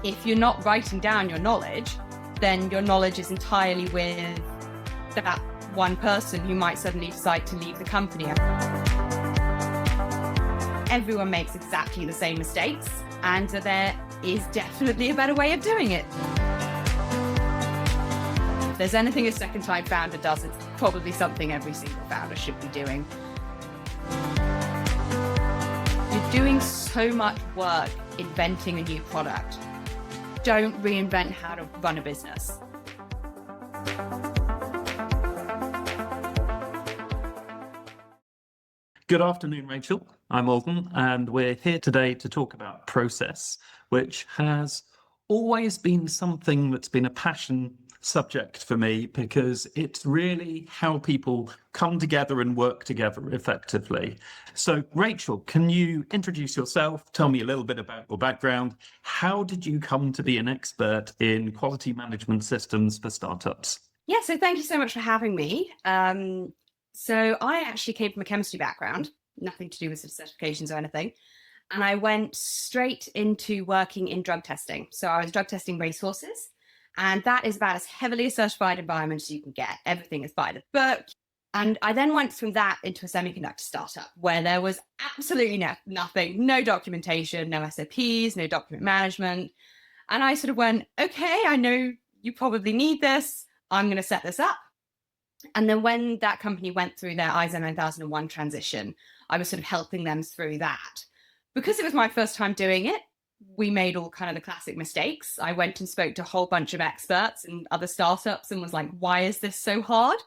If you're not writing down your knowledge, then your knowledge is entirely with that one person who might suddenly decide to leave the company. Everyone makes exactly the same mistakes, and there is definitely a better way of doing it. If there's anything a second-time founder does, it's probably something every single founder should be doing. You're doing so much work inventing a new product. Don't reinvent how to run a business. Good afternoon, Rachel. I'm Alden, and we're here today to talk about process, which has always been something that's been a passion subject for me because it's really how people come together and work together effectively. So, Rachel, can you introduce yourself? Tell me a little bit about your background. How did you come to be an expert in quality management systems for startups? Yeah, so thank you so much for having me. So I actually came from a chemistry background, nothing to do with certifications or anything. And I went straight into working in drug testing. So I was drug testing racehorses. And that is about as heavily a certified environment as you can get. Everything is by the book. And I then went from that into a semiconductor startup where there was absolutely nothing, no documentation, no SOPs, no document management. And I sort of went, okay, I know you probably need this. I'm going to set this up. And then when that company went through their ISO 9001 transition, I was sort of helping them through that. Because it was my first time doing it, we made all kind of the classic mistakes. I went and spoke to a whole bunch of experts and other startups and was like, why is this so hard?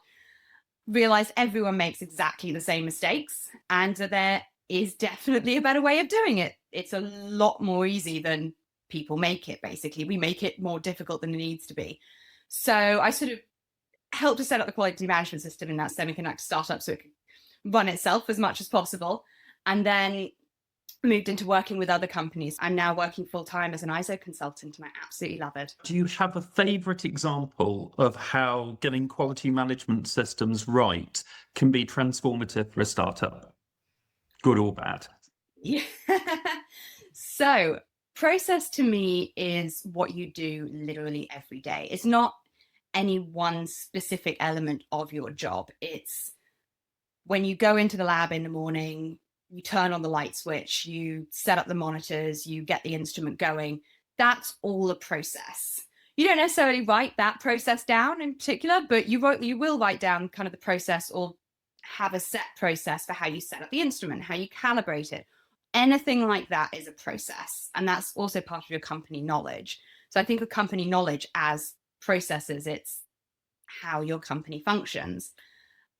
Realized everyone makes exactly the same mistakes. And there is definitely a better way of doing it. It's a lot more easy than people make it, basically. We make it more difficult than it needs to be. So I sort of helped to set up the quality management system in that semiconductor startup so it could run itself as much as possible. And then moved into working with other companies. I'm now working full-time as an ISO consultant and I absolutely love it. Do you have a favorite example of how getting quality management systems right can be transformative for a startup? Good or bad? Yeah. So process to me is what you do literally every day. It's not any one specific element of your job. It's when you go into the lab in the morning, you turn on the light switch, you set up the monitors, you get the instrument going. That's all a process. You don't necessarily write that process down in particular, but you will write down kind of the process or have a set process for how you set up the instrument, how you calibrate it. Anything like that is a process. And that's also part of your company knowledge. So I think of company knowledge as processes, it's how your company functions.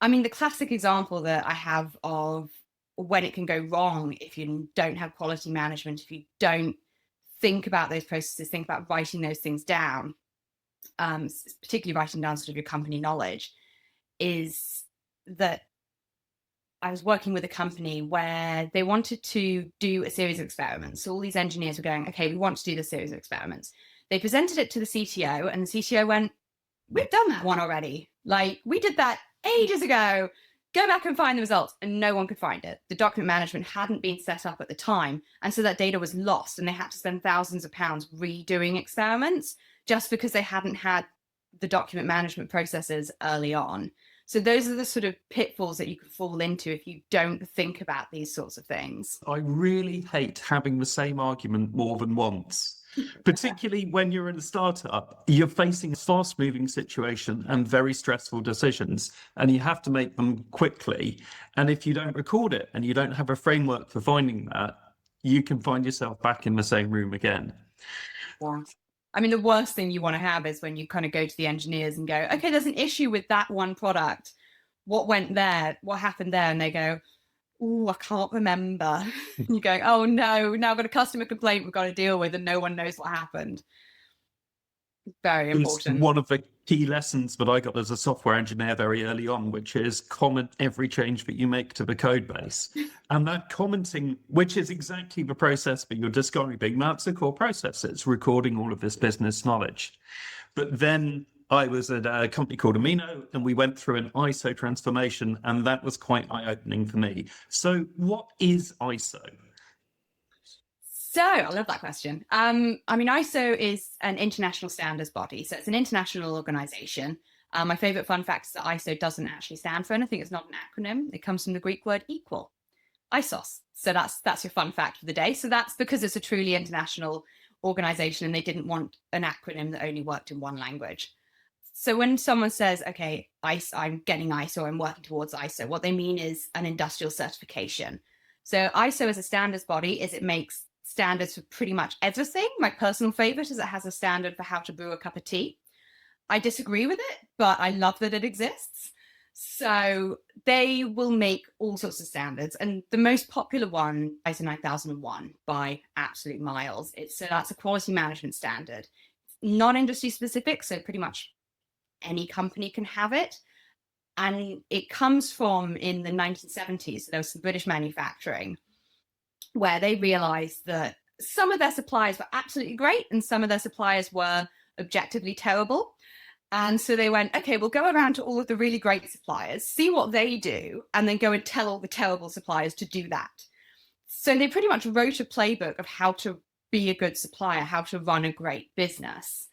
I mean, the classic example that I have of when it can go wrong if you don't have quality management, if you don't think about those processes, think about writing those things down, particularly writing down sort of your company knowledge, is that I was working with a company where they wanted to do a series of experiments. So all these engineers were going, okay, we want to do this series of experiments. They presented it to the CTO and the CTO went, we've done that one already. Like we did that ages ago. Go back and find the results. And no one could find it. The document management hadn't been set up at the time. And so that data was lost and they had to spend thousands of pounds redoing experiments just because they hadn't had the document management processes early on. So those are the sort of pitfalls that you could fall into if you don't think about these sorts of things. I really hate having the same argument more than once. Particularly when you're in a startup, you're facing a fast-moving situation and very stressful decisions, and you have to make them quickly. And if you don't record it and you don't have a framework for finding that, you can find yourself back in the same room again. Yeah. I mean, the worst thing you want to have is when you kind of go to the engineers and go, okay, there's an issue with that one product. What went there? What happened there? And they go, oh, I can't remember. You're going, oh no, now I've got a customer complaint we've got to deal with and no one knows what happened. Very important. It's one of the key lessons that I got as a software engineer very early on, which is comment every change that you make to the code base. And that commenting, which is exactly the process that you're describing, that's the core process. It's recording all of this business knowledge. But then I was at a company called Amino and we went through an ISO transformation and that was quite eye-opening for me. So what is ISO? So I love that question. I mean, ISO is an international standards body, so it's an international organization. My favorite fun fact is that ISO doesn't actually stand for anything. It's not an acronym. It comes from the Greek word equal, isos. So that's your fun fact for the day. So that's because it's a truly international organization, and they didn't want an acronym that only worked in one language. So when someone says, okay, I'm getting ISO, I'm working towards ISO, what they mean is an industrial certification. So ISO as a standards body is it makes standards for pretty much everything. My personal favorite is it has a standard for how to brew a cup of tea. I disagree with it, but I love that it exists. So they will make all sorts of standards, and the most popular one, ISO 9001, by absolute miles. That's a quality management standard, not industry specific, so pretty much any company can have it. And it comes from in the 1970s. So there was some British manufacturing where they realized that some of their suppliers were absolutely great and some of their suppliers were objectively terrible. And so they went, okay, we'll go around to all of the really great suppliers, see what they do, and then go and tell all the terrible suppliers to do that. So they pretty much wrote a playbook of how to be a good supplier, how to run a great business.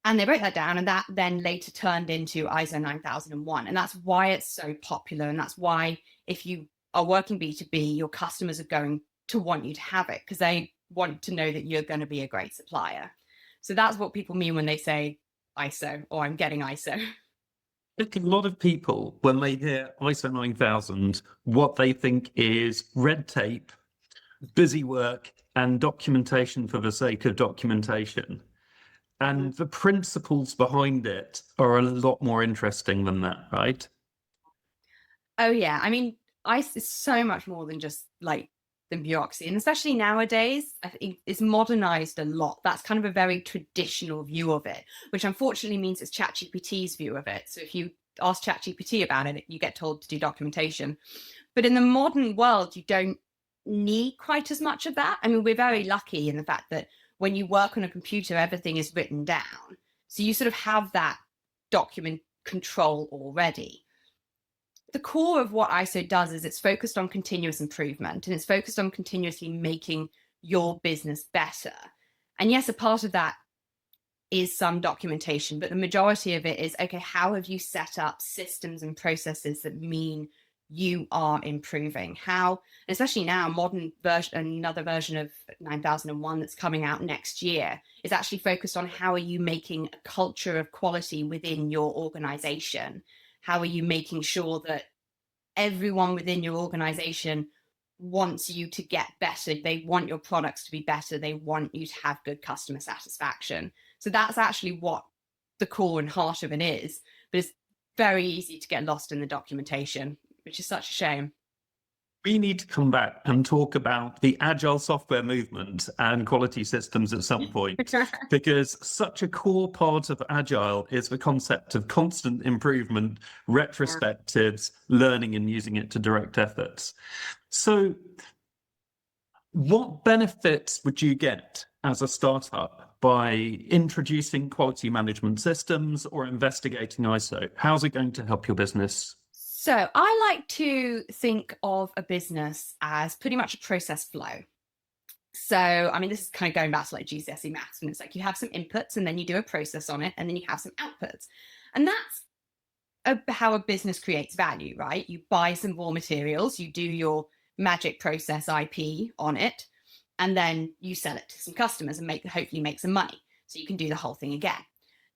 And they wrote that down, and that then later turned into ISO 9001. And that's why it's so popular. And that's why if you are working B2B, your customers are going to want you to have it because they want to know that you're going to be a great supplier. So that's what people mean when they say ISO or I'm getting ISO. I think a lot of people, when they hear ISO 9000, what they think is red tape, busy work, and documentation for the sake of documentation. And the principles behind it are a lot more interesting than that, right? Oh yeah, I mean, ICE is so much more than just like the bureaucracy, and especially nowadays, I think it's modernized a lot. That's kind of a very traditional view of it, which unfortunately means it's ChatGPT's view of it. So if you ask ChatGPT about it, you get told to do documentation. But in the modern world, you don't need quite as much of that. I mean, we're very lucky in the fact that when you work on a computer, everything is written down. So you sort of have that document control already. The core of what ISO does is it's focused on continuous improvement, and it's focused on continuously making your business better. And yes, a part of that is some documentation, but the majority of it is, okay, how have you set up systems and processes that mean you are improving? How, especially now, modern version, another version of 9001 that's coming out next year is actually focused on how are you making a culture of quality within your organization? How are you making sure that everyone within your organization wants you to get better? They want your products to be better. They want you to have good customer satisfaction. So that's actually what the core and heart of it is. But it's very easy to get lost in the documentation, which is such a shame. We need to come back and talk about the agile software movement and quality systems at some point, because such a core part of agile is the concept of constant improvement, retrospectives, learning and using it to direct efforts. So, what benefits would you get as a startup by introducing quality management systems or investigating ISO? How's it going to help your business? So I like to think of a business as pretty much a process flow. So, I mean, this is kind of going back to like GCSE maths, and it's like you have some inputs and then you do a process on it and then you have some outputs. And that's how a business creates value, right? You buy some raw materials, you do your magic process IP on it, and then you sell it to some customers and hopefully make some money. So you can do the whole thing again.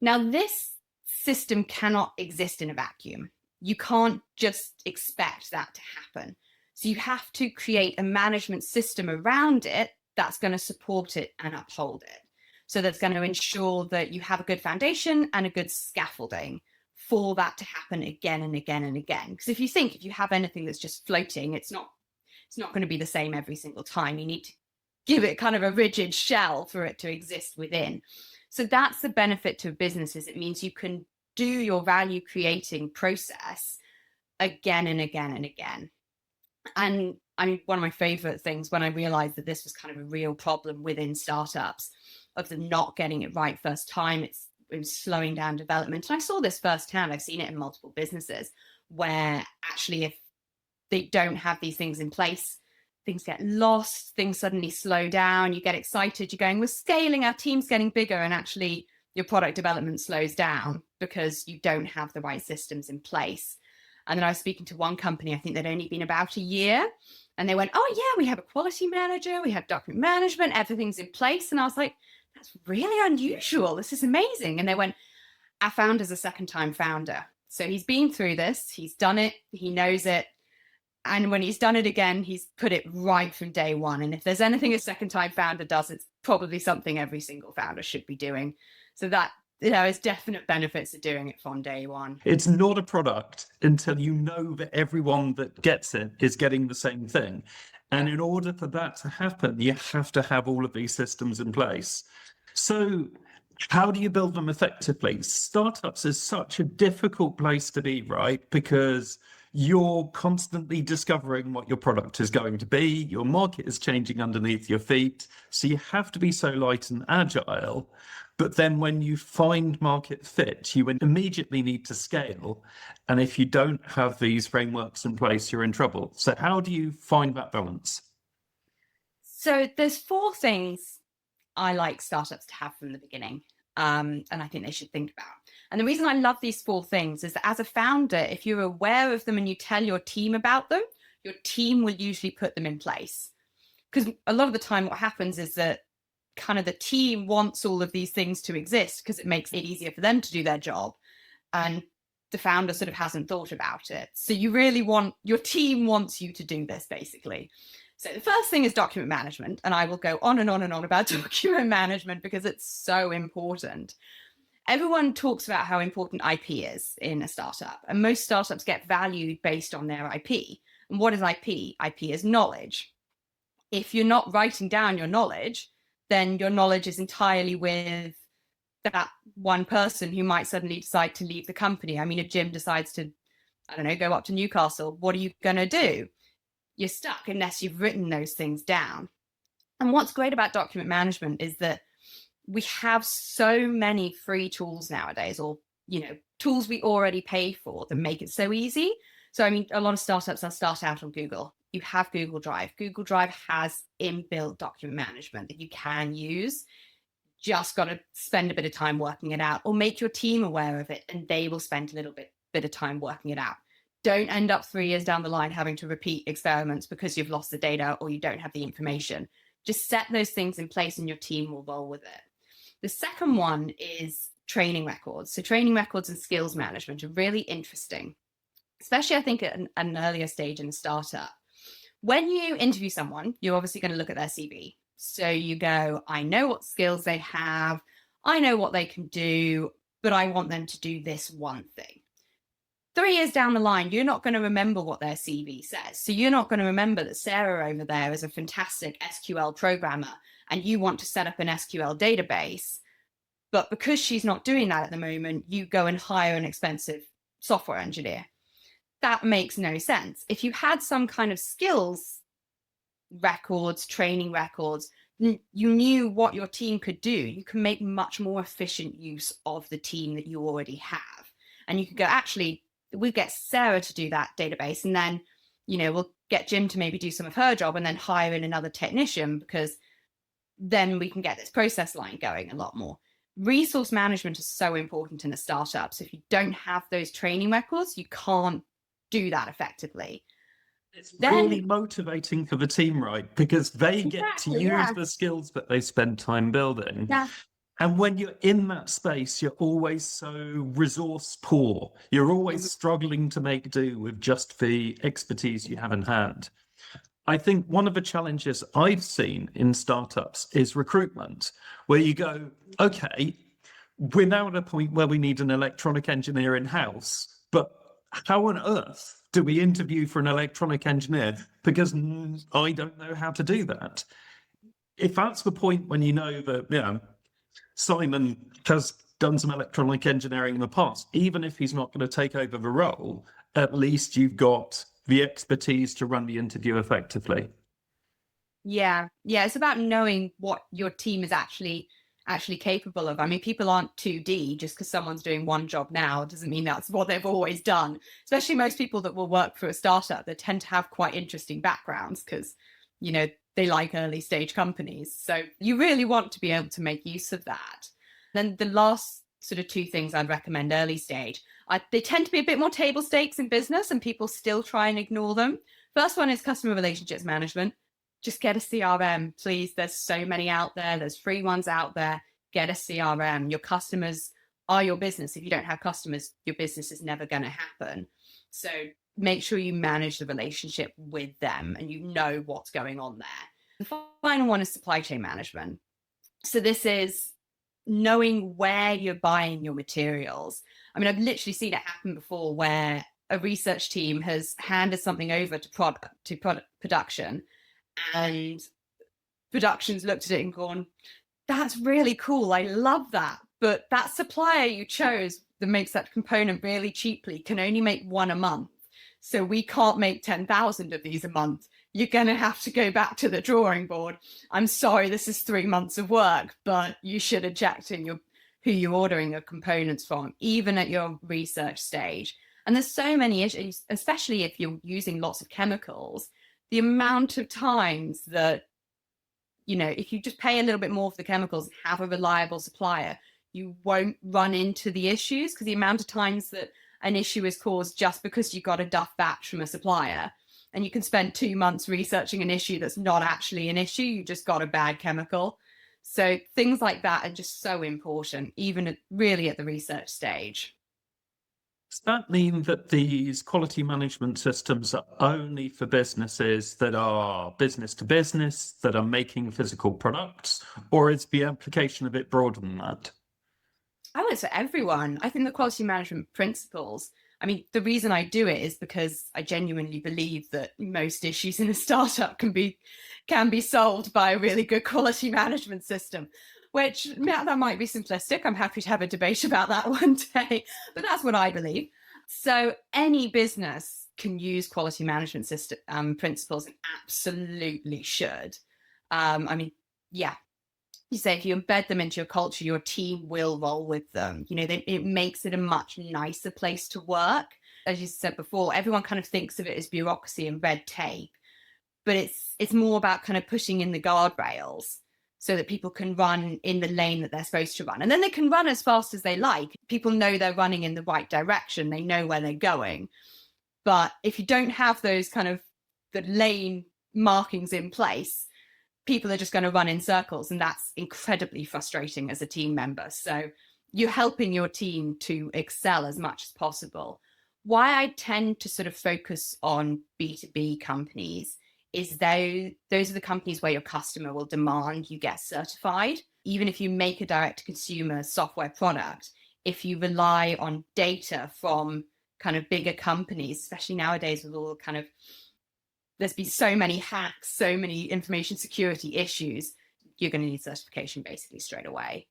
Now, this system cannot exist in a vacuum. You can't just expect that to happen. So you have to create a management system around it that's going to support it and uphold it. So that's going to ensure that you have a good foundation and a good scaffolding for that to happen again and again and again. Because if you have anything that's just floating, it's not going to be the same every single time. You need to give it kind of a rigid shell for it to exist within. So that's the benefit to businesses. It means you can do your value creating process again and again and again. And I mean, one of my favorite things when I realized that this was kind of a real problem within startups of them not getting it right first time, it was slowing down development. And I saw this firsthand. I've seen it in multiple businesses where actually if they don't have these things in place, things get lost, things suddenly slow down, you get excited, you're going, we're scaling, our team's getting bigger, and actually your product development slows down because you don't have the right systems in place. And then I was speaking to one company, I think they'd only been about a year, and they went, oh yeah, we have a quality manager, we have document management, everything's in place. And I was like, that's really unusual, this is amazing. And they went, our founder's a second time founder, so he's been through this, he's done it, he knows it, and when he's done it again, he's put it right from day one. And if there's anything a second time founder does, it's probably something every single founder should be doing. So that, there's definite benefits of doing it from day one. It's not a product until you know that everyone that gets it is getting the same thing. And in order for that to happen, you have to have all of these systems in place. So how do you build them effectively? Startups is such a difficult place to be, right? Because you're constantly discovering what your product is going to be. Your market is changing underneath your feet. So you have to be so light and agile. But then when you find market fit, you immediately need to scale. And if you don't have these frameworks in place, you're in trouble. So how do you find that balance? So there's 4 things I like startups to have from the beginning. And I think they should think about. And the reason I love these 4 things is that as a founder, if you're aware of them and you tell your team about them, your team will usually put them in place. Because a lot of the time what happens is that kind of the team wants all of these things to exist because it makes it easier for them to do their job. And the founder sort of hasn't thought about it. So you really want, your team wants you to do this basically. So the first thing is document management. And I will go on and on and on about document management because it's so important. Everyone talks about how important IP is in a startup, and most startups get valued based on their IP. And what is IP? IP is knowledge. If you're not writing down your knowledge, then your knowledge is entirely with that one person who might suddenly decide to leave the company. I mean, if Jim decides to, I don't know, go up to Newcastle, what are you going to do? You're stuck unless you've written those things down. And what's great about document management is that we have so many free tools nowadays, or, you know, tools we already pay for that make it so easy. So, I mean, a lot of startups will start out on Google. You have Google Drive. Google Drive has inbuilt document management that you can use. Just got to spend a bit of time working it out, or make your team aware of it and they will spend a little bit of time working it out. Don't end up 3 years down the line having to repeat experiments because you've lost the data or you don't have the information. Just set those things in place and your team will roll with it. The second one is training records. So training records and skills management are really interesting, especially I think at an earlier stage in a startup. When you interview someone, you're obviously going to look at their CV. So you go, I know what skills they have, I know what they can do, but I want them to do this one thing. 3 years down the line, you're not going to remember what their CV says. So you're not going to remember that Sarah over there is a fantastic SQL programmer and you want to set up an SQL database. But because she's not doing that at the moment, you go and hire an expensive software engineer. That makes no sense. If you had some kind of skills records, training records, you knew what your team could do, you can make much more efficient use of the team that you already have. And you could go, actually, we get Sarah to do that database, and then, you know, we'll get Jim to maybe do some of her job and then hire in another technician, because then we can get this process line going a lot more. Resource management is so important in a startup. So if you don't have those training records, you can't do that effectively. It's really motivating for the team, right? Because they get to use the skills that they spend time building. Yeah. And when you're in that space, you're always so resource poor. You're always struggling to make do with just the expertise you have in hand. I think one of the challenges I've seen in startups is recruitment, where you go, okay, we're now at a point where we need an electronic engineer in-house, but how on earth do we interview for an electronic engineer? Because I don't know how to do that. If that's the point when you know that, you know, Simon has done some electronic engineering in the past, even if he's not going to take over the role, at least you've got the expertise to run the interview effectively. Yeah. It's about knowing what your team is actually capable of. I mean, people aren't 2D just because someone's doing one job now. It doesn't mean that's what they've always done. Especially most people that will work for a startup, they tend to have quite interesting backgrounds because they like early stage companies. So you really want to be able to make use of that. Then the last sort of two things I'd recommend early stage, they tend to be a bit more table stakes in business and people still try and ignore them. First one is customer relationships management. Just get a CRM, please. There's so many out there. There's free ones out there. Get a CRM. Your customers are your business. If you don't have customers, your business is never going to happen. So make sure you manage the relationship with them and you know what's going on there. The final one is supply chain management. So this is knowing where you're buying your materials. I mean, I've literally seen it happen before where a research team has handed something over to product production, and production's looked at it and gone, that's really cool, I love that, but that supplier you chose that makes that component really cheaply can only make one a month, so we can't make 10,000 of these a month. You're going to have to go back to the drawing board. I'm sorry, this is 3 months of work, but you should eject in who you're ordering your components from, even at your research stage. And there's so many issues, especially if you're using lots of chemicals, the amount of times that, if you just pay a little bit more for the chemicals and have a reliable supplier, you won't run into the issues, because the amount of times that an issue is caused just because you got a duff batch from a supplier, and you can spend 2 months researching an issue that's not actually an issue, you just got a bad chemical. So things like that are just so important, even really at the research stage. Does that mean that these quality management systems are only for businesses that are business to business, that are making physical products, or is the application a bit broader than that? I would say everyone. I think the quality management principles, I mean, the reason I do it is because I genuinely believe that most issues in a startup can be solved by a really good quality management system, which that might be simplistic. I'm happy to have a debate about that one day, but that's what I believe. So any business can use quality management system principles, and absolutely should. I mean, yeah, you say if you embed them into your culture, your team will roll with them. It makes it a much nicer place to work. As you said before, everyone kind of thinks of it as bureaucracy and red tape, but it's more about kind of pushing in the guardrails so that people can run in the lane that they're supposed to run. And then they can run as fast as they like. People know they're running in the right direction. They know where they're going. But if you don't have those kind of the lane markings in place, people are just going to run in circles, and that's incredibly frustrating as a team member. So you're helping your team to excel as much as possible. Why I tend to sort of focus on B2B companies is those are the companies where your customer will demand you get certified. Even if you make a direct to consumer software product, if you rely on data from kind of bigger companies, especially nowadays with all kind of, there's been so many hacks, so many information security issues, you're going to need certification basically straight away.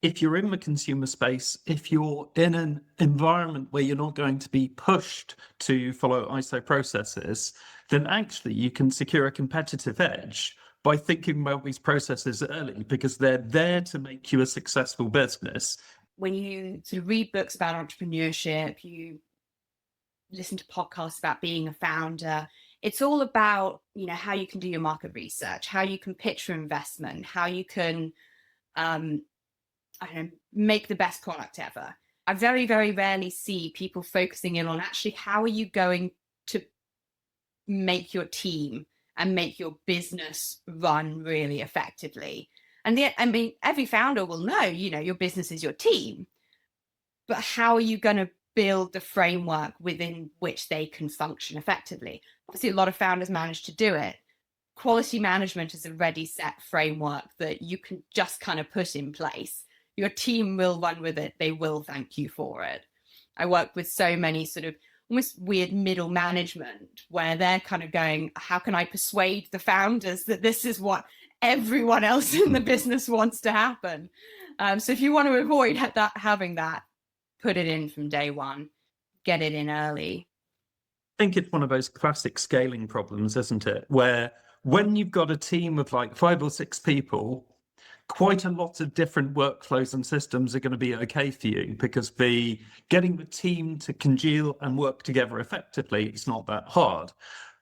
If you're in the consumer space, if you're in an environment where you're not going to be pushed to follow ISO processes, then actually you can secure a competitive edge by thinking about these processes early, because they're there to make you a successful business. When you sort of read books about entrepreneurship, you listen to podcasts about being a founder, it's all about, how you can do your market research, how you can pitch for investment, how you can, make the best product ever. I very, very rarely see people focusing in on actually how are you going to make your team and make your business run really effectively. And every founder will know, your business is your team, but how are you going to build the framework within which they can function effectively? Obviously, a lot of founders manage to do it. Quality management is a ready set framework that you can just kind of put in place. Your team will run with it. They will thank you for it. I work with so many sort of almost weird middle management where they're kind of going, how can I persuade the founders that this is what everyone else in the business wants to happen? So if you want to avoid having that, put it in from day one, get it in early. I think it's one of those classic scaling problems, isn't it? Where when you've got a team of like 5 or 6 people, quite a lot of different workflows and systems are going to be okay for you, because getting the team to congeal and work together effectively is not that hard.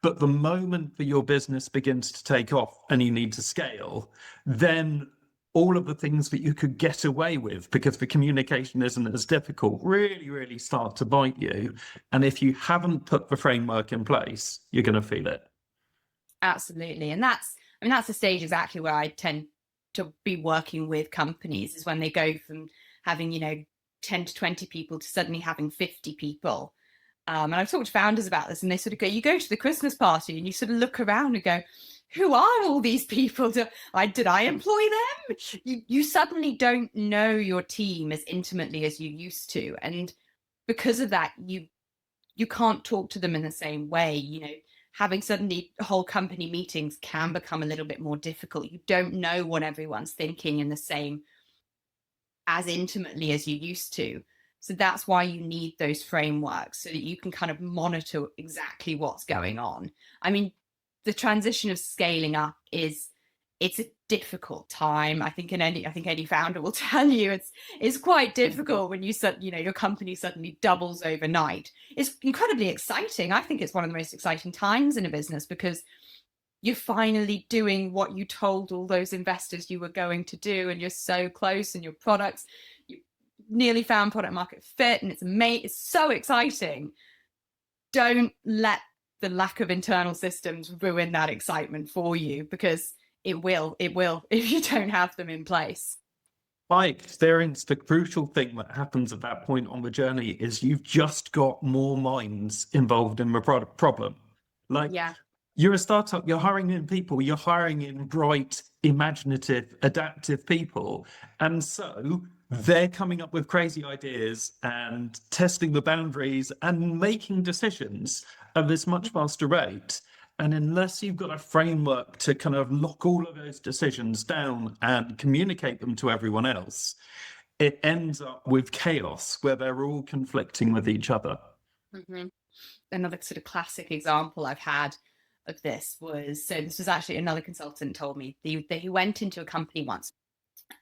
But the moment that your business begins to take off and you need to scale, then all of the things that you could get away with because the communication isn't as difficult really, really start to bite you. And if you haven't put the framework in place, you're going to feel it. Absolutely. And that's the stage exactly where I tend to be working with companies, is when they go from having, 10 to 20 people to suddenly having 50 people. And I've talked to founders about this, and they sort of go, you go to the Christmas party and you sort of look around and go, who are all these people? Did I employ them? You suddenly don't know your team as intimately as you used to. And because of that, you can't talk to them in the same way. Having suddenly whole company meetings can become a little bit more difficult. You don't know what everyone's thinking in the same as intimately as you used to. So that's why you need those frameworks, so that you can kind of monitor exactly what's going on. I mean, the transition of scaling up it's a difficult time. I think any founder will tell you it's quite difficult when your company suddenly doubles overnight. It's incredibly exciting. I think it's one of the most exciting times in a business, because you're finally doing what you told all those investors you were going to do, and you're so close, and your products, you nearly found product market fit, and it's so exciting. Don't let the lack of internal systems ruin that excitement for you, because it will if you don't have them in place. My experience, the crucial thing that happens at that point on the journey is you've just got more minds involved in the product problem. Like, Yeah. you're a startup, you're hiring in people, you're hiring in bright, imaginative, adaptive people. And so they're coming up with crazy ideas and testing the boundaries and making decisions at this much faster rate. And unless you've got a framework to kind of lock all of those decisions down and communicate them to everyone else, it ends up with chaos where they're all conflicting with each other. Hmm. Another sort of classic example I've had of this was actually another consultant told me he went into a company once,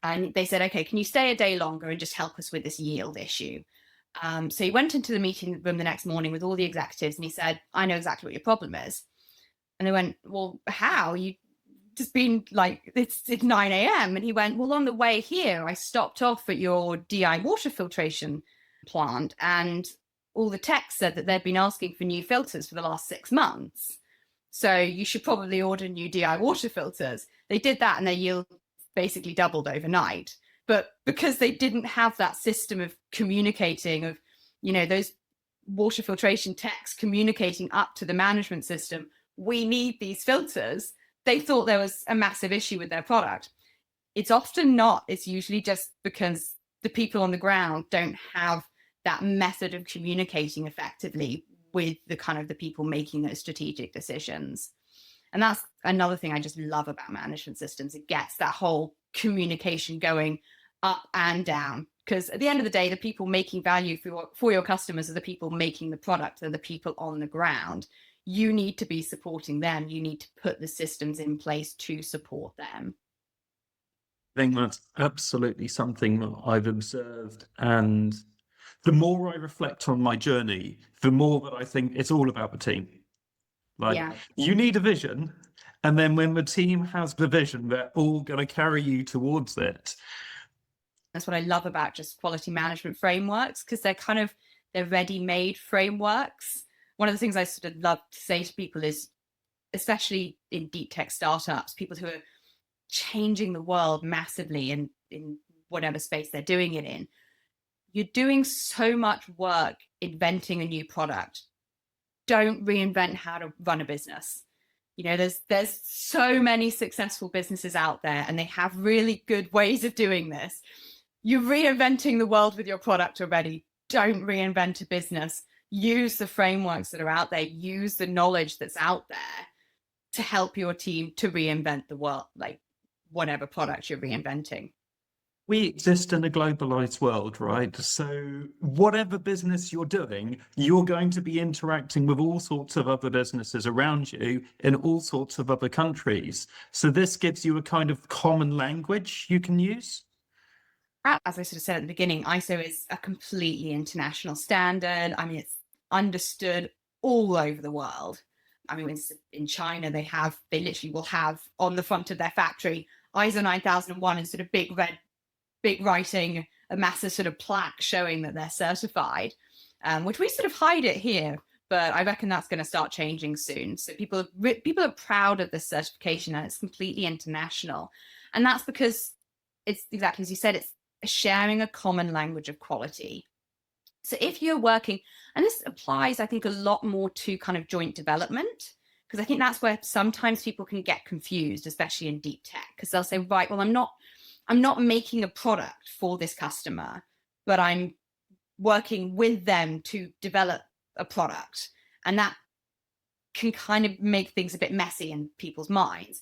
and they said, okay, can you stay a day longer and just help us with this yield issue? So he went into the meeting room the next morning with all the executives, and he said, I know exactly what your problem is. And they went, well, how? You just been like, it's 9 a.m. And he went, well, on the way here, I stopped off at your DI water filtration plant, and all the techs said that they'd been asking for new filters for the last 6 months. So you should probably order new DI water filters. They did that, and their yield basically doubled overnight. But because they didn't have that system of communicating, of, those water filtration techs communicating up to the management system, we need these filters, they thought there was a massive issue with their product. It's often not. It's usually just because the people on the ground don't have that method of communicating effectively with the people making those strategic decisions. And that's another thing I just love about management systems. It gets that whole communication going up and down, because at the end of the day, the people making value for your customers are the people making the product, they're the people on the ground. You need to be supporting them. You need to put the systems in place to support them. I think that's absolutely something that I've observed. And the more I reflect on my journey, the more that I think it's all about the team. Like, Yeah, you need a vision, and then when the team has the vision, they're all going to carry you towards it. that's what I love about just quality management frameworks, because they're ready-made frameworks. One of the things I sort of love to say to people is, especially in deep tech startups, people who are changing the world massively in whatever space they're doing it in, you're doing so much work inventing a new product. Don't reinvent how to run a business. There's so many successful businesses out there, and they have really good ways of doing this. You're reinventing the world with your product already. Don't reinvent a business. Use the frameworks that are out there. Use the knowledge that's out there to help your team to reinvent the world, like whatever product you're reinventing. We exist in a globalized world, right? So, whatever business you're doing, you're going to be interacting with all sorts of other businesses around you in all sorts of other countries. So, this gives you a kind of common language you can use. As I sort of said at the beginning, ISO is a completely international standard. I mean, it's understood all over the world. I mean, in China, they literally will have on the front of their factory ISO 9001 in sort of big writing, a massive sort of plaque showing that they're certified, which we sort of hide it here. But I reckon that's going to start changing soon. So people are proud of this certification, and it's completely international. And that's because it's exactly as you said, it's sharing a common language of quality. So if you're working, and this applies, I think, a lot more to kind of joint development, because I think that's where sometimes people can get confused, especially in deep tech, because they'll say, right, well, I'm not making a product for this customer, but I'm working with them to develop a product. And that can kind of make things a bit messy in people's minds.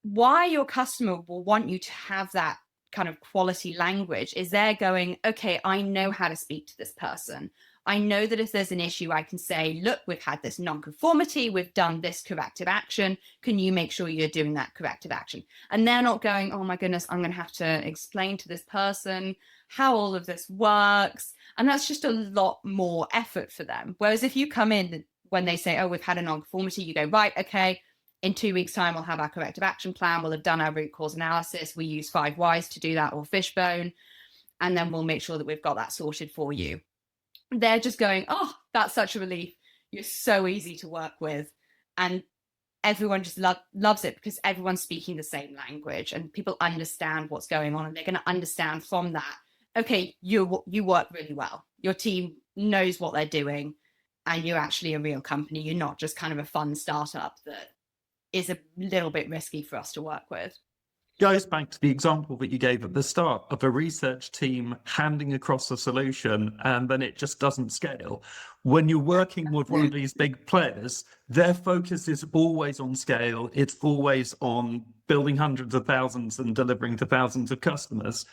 Why your customer will want you to have that kind of quality language is they're going, okay, I know how to speak to this person. I know that if there's an issue, I can say, look, we've had this non-conformity, we've done this corrective action. Can you make sure you're doing that corrective action? And they're not going, oh my goodness, I'm going to have to explain to this person how all of this works. And that's just a lot more effort for them. Whereas if you come in when they say, oh, we've had a non-conformity, you go, right, okay, in 2 weeks' time, we'll have our corrective action plan. We'll have done our root cause analysis. We use 5 whys to do that, or fishbone. And then we'll make sure that we've got that sorted for you. They're just going, oh, that's such a relief. You're so easy to work with. And everyone just loves it because everyone's speaking the same language and people understand what's going on. And they're going to understand from that, okay, you work really well. Your team knows what they're doing and you're actually a real company. You're not just kind of a fun startup that is a little bit risky for us to work with. Goes back to the example that you gave at the start of a research team handing across a solution and then it just doesn't scale. When you're working with one of these big players, their focus is always on scale. It's always on building hundreds of thousands and delivering to thousands of customers.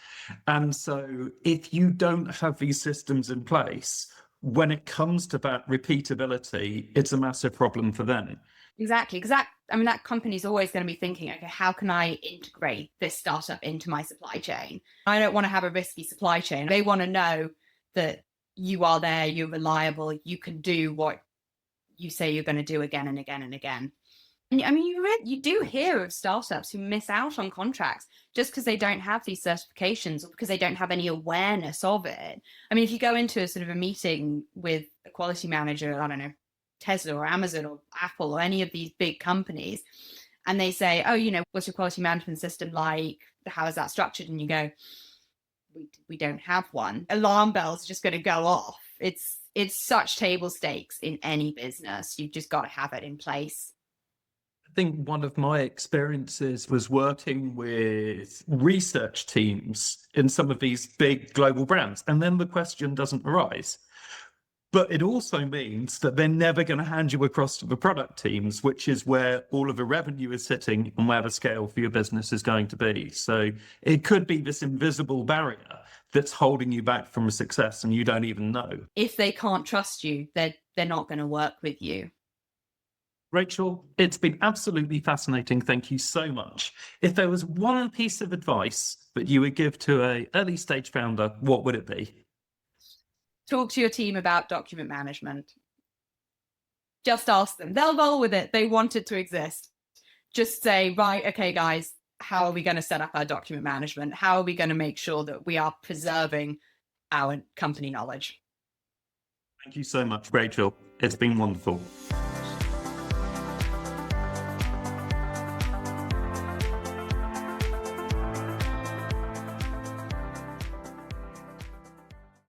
And so if you don't have these systems in place, when it comes to that repeatability, it's a massive problem for them. Exactly. I mean, that company's always going to be thinking, okay, how can I integrate this startup into my supply chain? I don't want to have a risky supply chain. They want to know that you are there, you're reliable, you can do what you say you're going to do again and again and again. And I mean, you do hear of startups who miss out on contracts just because they don't have these certifications or because they don't have any awareness of it. I mean, if you go into a sort of a meeting with a quality manager, I don't know, Tesla or Amazon or Apple or any of these big companies, and they say, oh, what's your quality management system like? How is that structured? And you go, we don't have one. Alarm bells are just going to go off. It's such table stakes in any business. You've just got to have it in place. I think one of my experiences was working with research teams in some of these big global brands. And then the question doesn't arise. But it also means that they're never going to hand you across to the product teams, which is where all of the revenue is sitting and where the scale for your business is going to be. So it could be this invisible barrier that's holding you back from success and you don't even know. If they can't trust you, they're not going to work with you. Rachel, it's been absolutely fascinating. Thank you so much. If there was one piece of advice that you would give to an early stage founder, what would it be? Talk to your team about document management. Just ask them. They'll roll with it. They want it to exist. Just say, right, okay, guys, how are we going to set up our document management? How are we going to make sure that we are preserving our company knowledge? Thank you so much, Rachel. It's been wonderful.